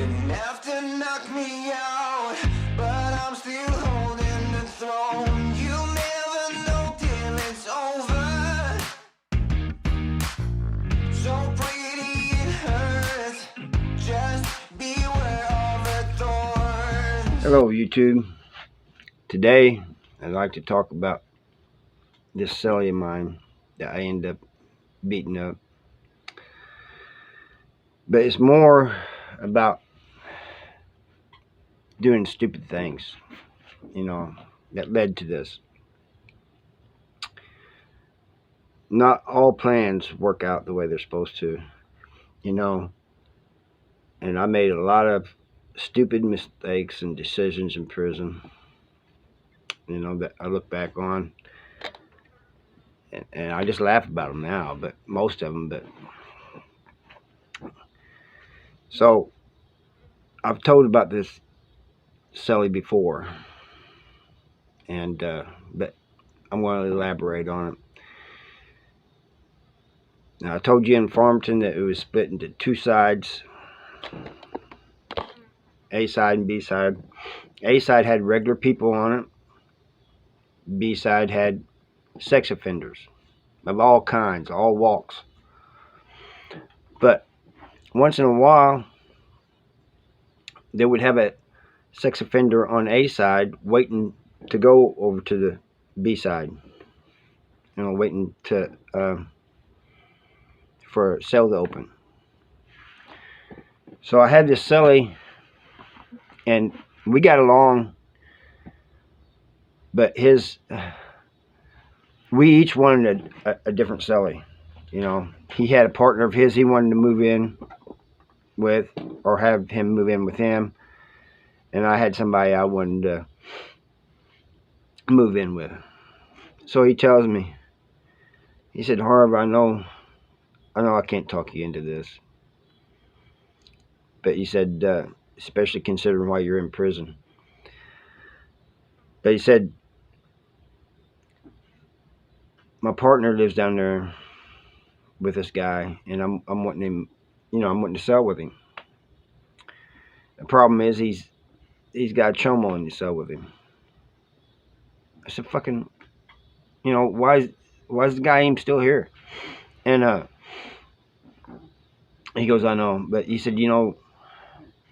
didn't have to knock me out, but I'm still holding the throne. You never know till it's over. So pretty it hurts. Just beware of the thorns. Hello YouTube. Today I'd like to talk about this cellie of mine that I end up beating up. But it's more about doing stupid things, that led to this. Not all plans work out the way they're supposed to, and I made a lot of stupid mistakes and decisions in prison, that I look back on. And I just laugh about them now, but most of them. So I've told about this cellie before, and but I'm going to elaborate on it. Now, I told you in Farmington that it was split into two sides, A side and B side. A side had regular people on it. B side had sex offenders of all kinds, all walks. But once in a while, they would have a sex offender on A side waiting to go over to the B side, waiting to for a cell to open. So I had this cellie, and we got along, but we each wanted a different cellie. He had a partner of his he wanted to move in with, or have him move in with him, and I had somebody I wanted to move in with. So he tells me, he said, "Harv, I know I can't talk you into this, but," he said, "especially considering why you're in prison." But he said, "My partner lives down there with this guy, and I'm wanting him, I'm wanting to sell with him. The problem is he's got a chomo in the cell with him." I said, "Fucking, why is the guy even still here?" And he goes, "I know," but he said,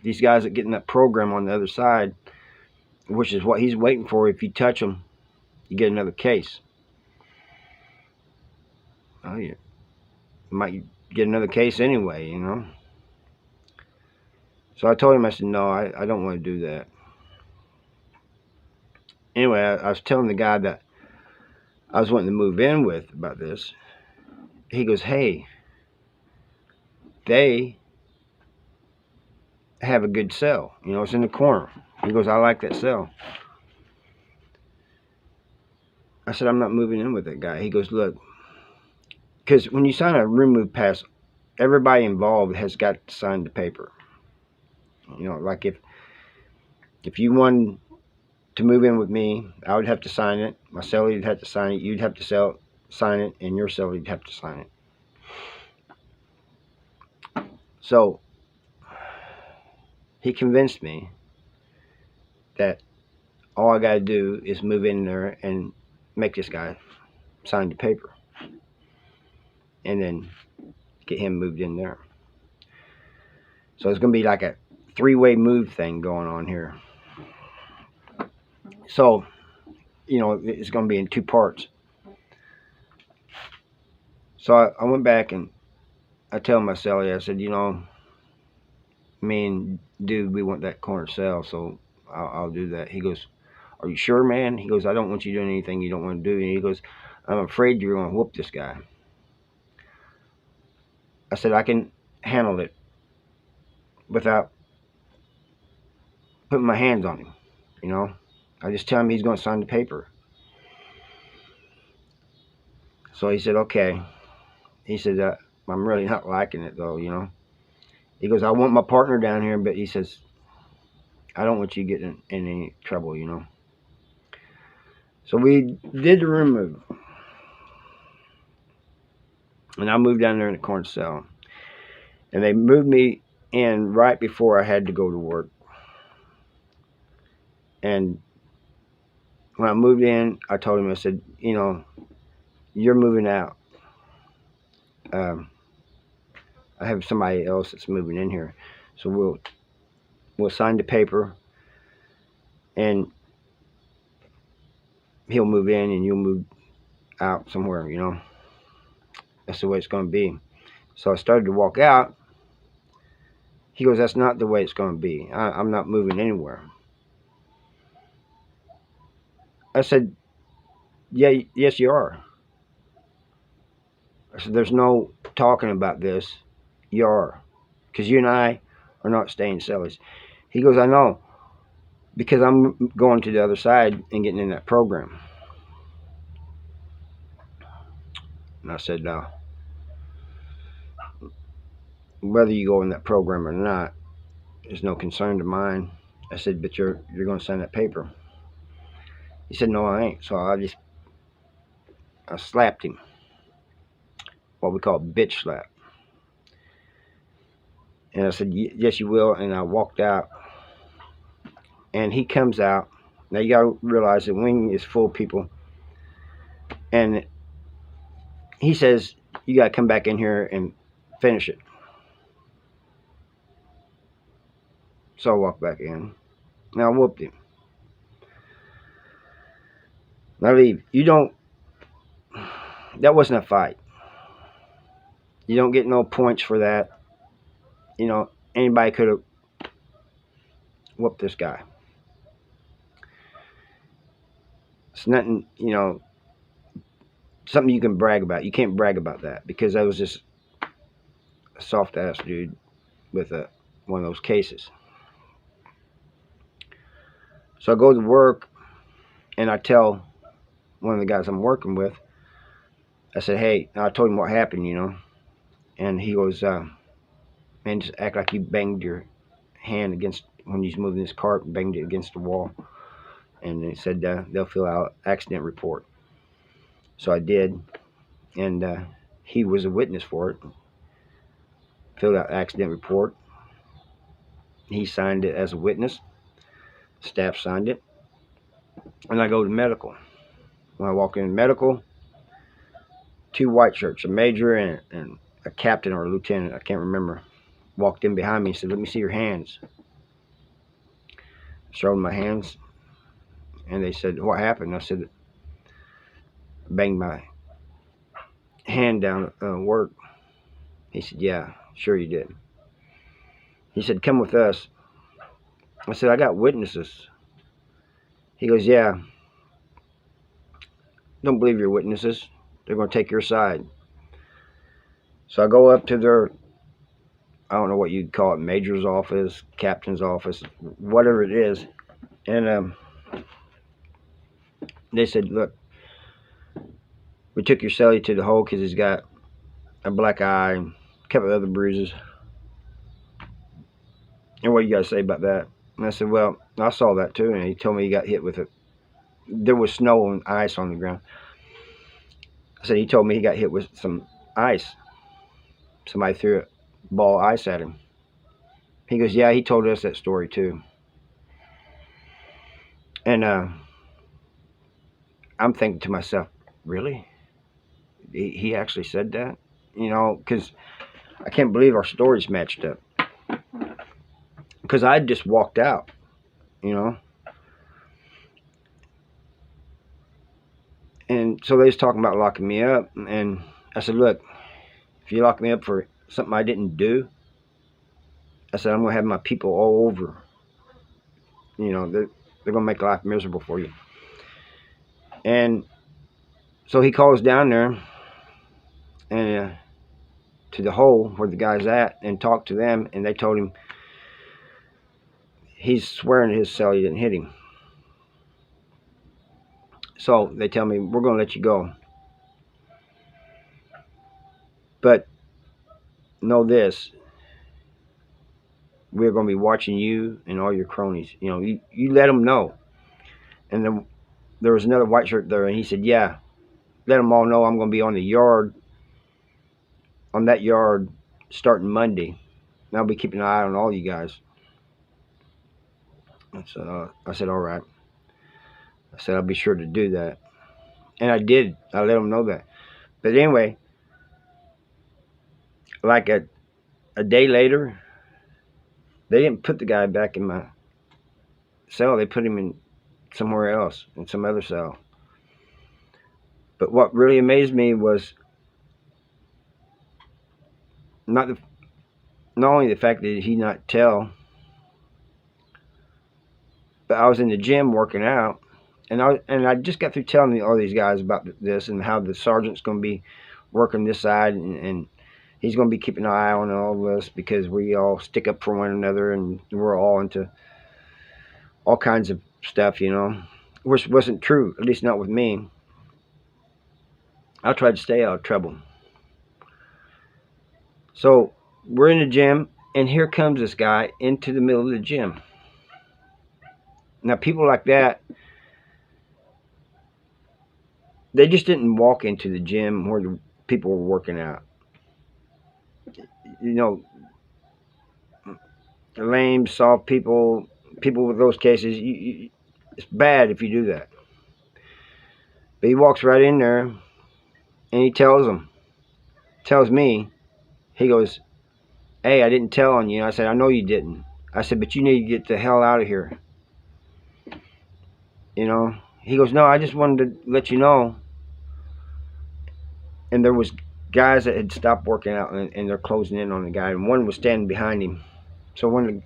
"These guys that get in that program on the other side, which is what he's waiting for, if you touch them, you get another case." Oh, yeah. You might get another case anyway, So I told him, I said, "No, I don't want to do that." Anyway, I was telling the guy that I was wanting to move in with about this. He goes, "Hey, they have a good cell. It's in the corner." He goes, "I like that cell." I said, "I'm not moving in with that guy." He goes, "Look, because when you sign a room move pass, everybody involved has got to sign the paper. Like if you wanted to move in with me, I would have to sign it. My cellie would have to sign it. You'd have to sign it, and your cellie would have to sign it." So he convinced me that all I got to do is move in there and make this guy sign the paper, and then get him moved in there. So it's going to be like a three-way move thing going on here. So, it's going to be in two parts. So I went back and I tell my cellie, I said, "Me and dude, we want that corner cell, so I'll do that." He goes, "Are you sure, man?" He goes, "I don't want you doing anything you don't want to do." And he goes, "I'm afraid you're going to whoop this guy." I said, "I can handle it without putting my hands on him, I just tell him he's going to sign the paper." So he said, "Okay." He said, "I'm really not liking it, though, He goes, "I want my partner down here, but," he says, "I don't want you getting in any trouble, So we did the room move. And I moved down there in the corner cell. And they moved me in right before I had to go to work. And when I moved in, I told him, I said, you're moving out. Um, I have somebody else that's moving in here, so we'll sign the paper, and he'll move in, and you'll move out somewhere. That's the way it's going to be. So I started to walk out. He goes, that's not the way it's going to be. I'm not moving anywhere. I said, yeah, yes, you are. I said, there's no talking about this. You are. Because you and I are not staying cellies. He goes, I know. Because I'm going to the other side and getting in that program. And I said, no. Whether you go in that program or not is no concern to mine. I said, but you're going to sign that paper. He said, no, I ain't. So I slapped him. What we call bitch slap. And I said, yes, you will. And I walked out. And he comes out. Now you got to realize the wing is full of people. And he says, you got to come back in here and finish it. So I walked back in. Now I whooped him. Now leave. That wasn't a fight. You don't get no points for that. Anybody could have whooped this guy. It's nothing, something you can brag about. You can't brag about that because I was just a soft ass dude with one of those cases. So I go to work and I tell one of the guys I'm working with, I said, hey, I told him what happened, and he goes, man, just act like you banged your hand against, when he's moving his cart, banged it against the wall. And they said they'll fill out accident report. So I did, and he was a witness for it. Filled out accident report. He signed it as a witness. Staff signed it. And I go to medical. When I walk in medical, 2 white shirts, a major and a captain or a lieutenant, I can't remember, walked in behind me and said, let me see your hands. Showed my hands. And they said, what happened? I said, I banged my hand down at work. He said, yeah, sure you did. He said, come with us. I said, I got witnesses. He goes, yeah. Don't believe your witnesses. They're going to take your side. So I go up to their, I don't know what you'd call it, major's office, captain's office, whatever it is. And they said, look, we took your cellie to the hole because he's got a black eye and a couple of other bruises. And what do you guys say about that? And I said, well, I saw that too. And he told me he got hit with it. There was snow and ice on the ground. I said, he told me he got hit with some ice. Somebody threw a ball of ice at him. He goes, yeah, he told us that story too. And I'm thinking to myself, really? He actually said that? Because I can't believe our stories matched up. Because I just walked out, And so they was talking about locking me up. And I said, look, if you lock me up for something I didn't do, I said, I'm going to have my people all over. They're going to make life miserable for you. And so he calls down there and to the hole where the guy's at and talked to them. And they told him he's swearing to his cell he didn't hit him. So they tell me, we're going to let you go. But know this, we're going to be watching you and all your cronies. You let them know. And then there was another white shirt there, and he said, yeah, let them all know I'm going to be on that yard starting Monday. and I'll be keeping an eye on all you guys. So I said, all right. I said, I'll be sure to do that. And I did. I let them know that. But anyway, like a day later, they didn't put the guy back in my cell. They put him in somewhere else, in some other cell. But what really amazed me was not the, not only the fact that he not tell, but I was in the gym working out, and I just got through telling all these guys about this and how the sergeant's going to be working this side, and he's going to be keeping an eye on all this because we all stick up for one another and we're all into all kinds of stuff, which wasn't true, at least not with me. I tried to stay out of trouble. So we're in the gym, and here comes this guy into the middle of the gym. Now, people like that, they just didn't walk into the gym where the people were working out. Lame, soft people with those cases, it's bad if you do that. But he walks right in there, and he tells me, he goes, hey, I didn't tell on you. I said, I know you didn't. I said, but you need to get the hell out of here. He goes, no, I just wanted to let you know. And there was guys that had stopped working out, and they're closing in on the guy, and one was standing behind him. So when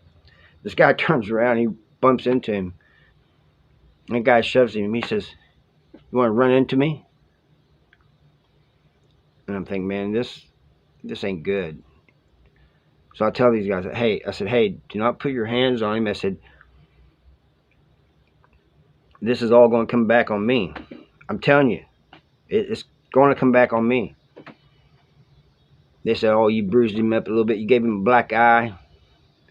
this guy turns around, he bumps into him. And the guy shoves him. He says, you want to run into me? And I'm thinking, man, this ain't good. So I tell these guys, hey, do not put your hands on him. I said, this is all going to come back on me. I'm telling you, it's going to come back on me. They said, oh, you bruised him up a little bit. You gave him a black eye.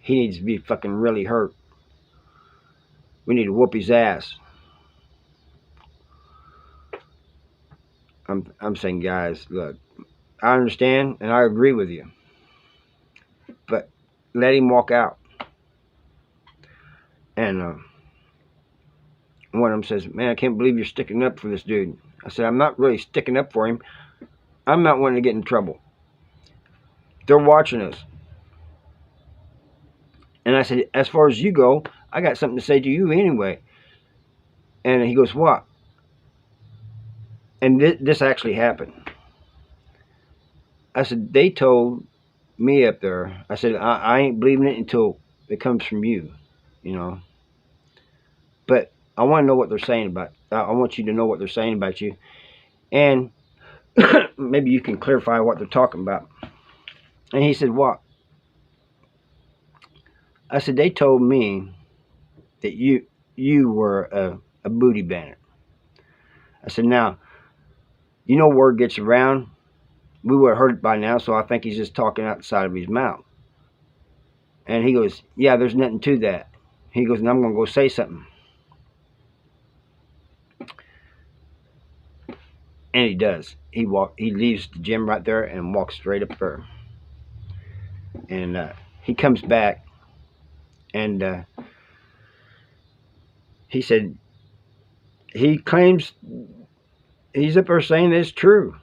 He needs to be fucking really hurt. We need to whoop his ass. I'm saying, guys, look, I understand and I agree with you, but let him walk out. And one of them says, man, I can't believe you're sticking up for this dude. I said, I'm not really sticking up for him. I'm not wanting to get in trouble. They're watching us. And I said, as far as you go, I got something to say to you anyway. And he goes, what? And this actually happened. I said, they told me up there, I said, I ain't believing it until it comes from you, But I want to know what they're saying about, I want you to know what they're saying about you. And maybe you can clarify what they're talking about. And he said, what? I said, they told me that you were a booty bandit. I said, now, word gets around. We would have heard it by now, so I think he's just talking out the side of his mouth. And he goes, yeah, there's nothing to that. He goes, and I'm going to go say something. And he does. He leaves the gym right there and walks straight up there. And he comes back, and he said, he claims, he's up there saying it's true.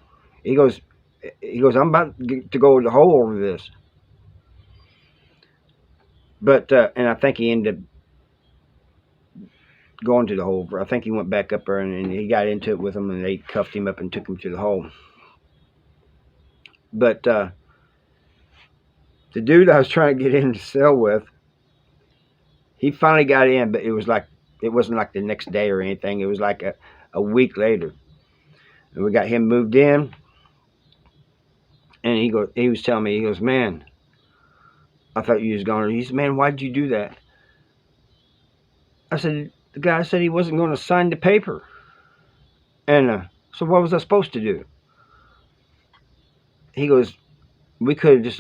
He goes, I'm about to go in the hole over this. But, and I think he ended up going to the hole. I think he went back up there and he got into it with them, and they cuffed him up and took him to the hole. But the dude I was trying to get in the cell with, he finally got in, but it wasn't like the next day or anything. It was like a week later. And we got him moved in. And he was telling me, he goes, man, I thought you was gone. He said, man, why did you do that? I said, the guy said he wasn't going to sign the paper. And so what was I supposed to do? He goes, we could have just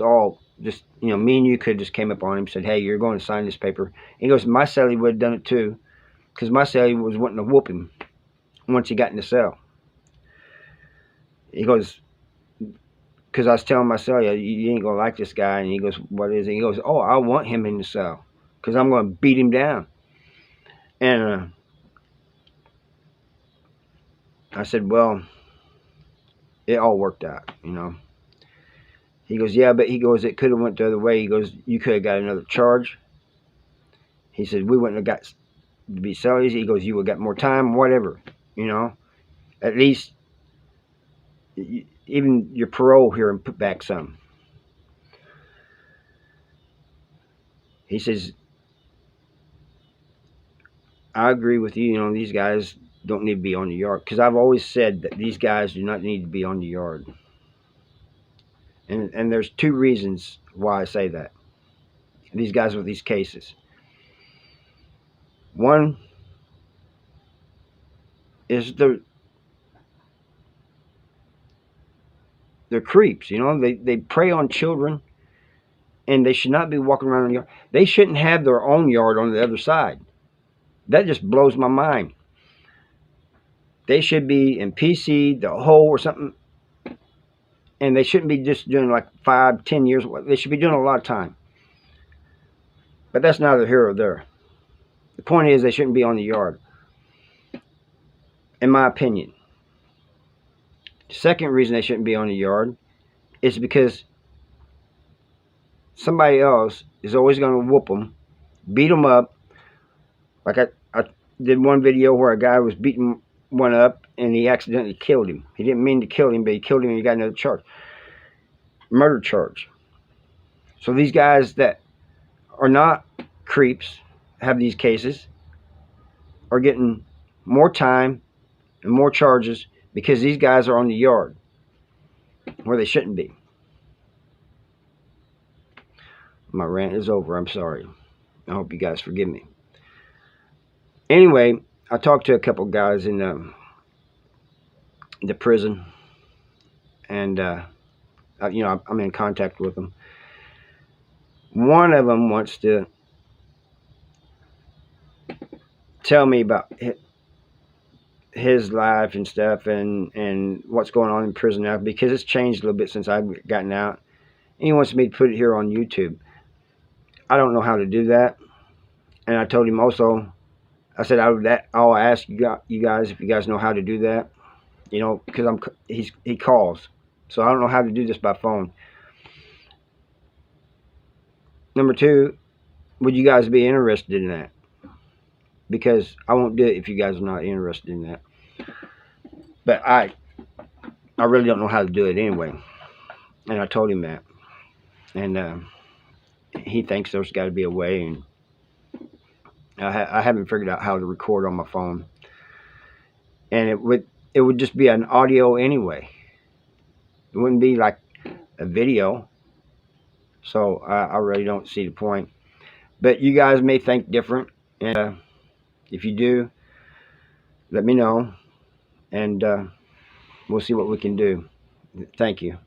me and you could have just came up on him and said, hey, you're going to sign this paper. He goes, my cellie would have done it too, because my cellie was wanting to whoop him once he got in the cell. He goes, because I was telling myself, yeah, you ain't gonna like this guy, and he goes, what is it? He goes, oh, I want him in the cell because I'm gonna beat him down. And I said, well, it all worked out, you know. He goes, yeah, but he goes, it could have went the other way. He goes, you could have got another charge. He said, we wouldn't have got to be cellies. He goes, you would have got more time, whatever, you know. At least even your parole here and put back some. He says, I agree with you. You know, these guys don't need to be on the yard, because I've always said that these guys do not need to be on the yard. And there's two reasons why I say that. These guys with these cases. One is they're creeps. You know, they prey on children, and they should not be walking around in the yard. They shouldn't have their own yard on the other side. That just blows my mind. They should be in PC, the hole or something, and they shouldn't be just doing like 5, 10 years. They should be doing a lot of time. But that's neither here or there. The point is, they shouldn't be on the yard, in my opinion. The second reason they shouldn't be on the yard is because somebody else is always going to whoop them, beat them up. Like I did one video where a guy was beating one up and he accidentally killed him. He didn't mean to kill him, but he killed him and he got another charge. Murder charge. So these guys that are not creeps, have these cases, are getting more time and more charges because these guys are on the yard where they shouldn't be. My rant is over. I'm sorry. I hope you guys forgive me. Anyway, I talked to a couple guys in the prison, and you know, I'm in contact with them. One of them wants to tell me about his life and stuff, and what's going on in prison now, because it's changed a little bit since I've gotten out. And he wants me to put it here on YouTube. I don't know how to do that, and I told him also, I said I'll ask you guys if you guys know how to do that. You know, because he calls, so I don't know how to do this by phone. Number two, would you guys be interested in that? Because I won't do it if you guys are not interested in that. But I really don't know how to do it anyway, and I told him that, and he thinks there's got to be a way, and I haven't figured out how to record on my phone, and it would just be an audio anyway. It wouldn't be like a video, so I really don't see the point. But you guys may think different, and if you do, let me know, and we'll see what we can do. Thank you.